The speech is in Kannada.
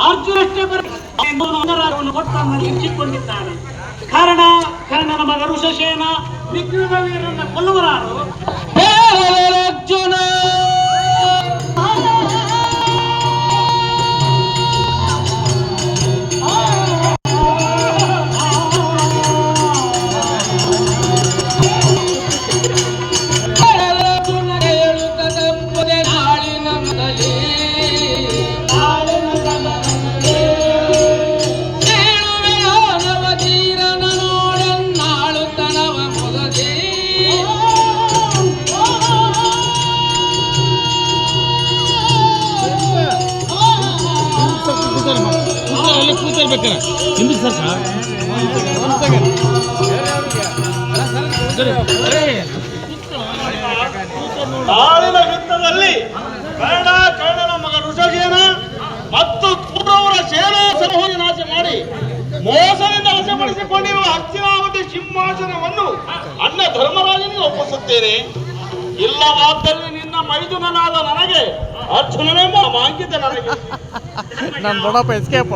ಅರ್ಜುನಷ್ಟೇ ಕೊಟ್ಟು ಇಚ್ಚಿಕೊಂಡಿದ್ದಾನೆ. ಕರ್ಣನ ಮಗ ಋಷಸೇನ ವಿಕ್ರಮ ವೀರನ್ನ ಕೊಲ್ಲುವರಾರು ಅರ್ಜುನ. ಹಿಂದಕ್ಕೆ ಸರ್ ನಾಳಿನ ಯುದ್ಧದಲ್ಲಿ ಕರ್ಣನ ಮಗ ಋಷಸೇನ ಮತ್ತು ಕೌರವರ ಸೇನಾ ಸಮೂಹ ನಾಶ ಮಾಡಿ ಮೋಸದಿಂದ ವಶಪಡಿಸಿಕೊಂಡಿರುವ ಹಸ್ತಿನಾವತಿ ಸಿಂಹಾಸನವನ್ನು ಅಣ್ಣ ಧರ್ಮರಾಜನಿಗೆ ಒಪ್ಪಿಸುತ್ತೇನೆ. ಇಲ್ಲವಾದಲ್ಲಿ ನಿನ್ನ ಮೈದುನನಾದ ನನಗೆ ಅರ್ಜುನನೇ ಮಾಂಕಿತ ನನಗೆ ನಾನು ದೊಡ್ಡಪ್ಪ ಎಸ್ಕೇಪ್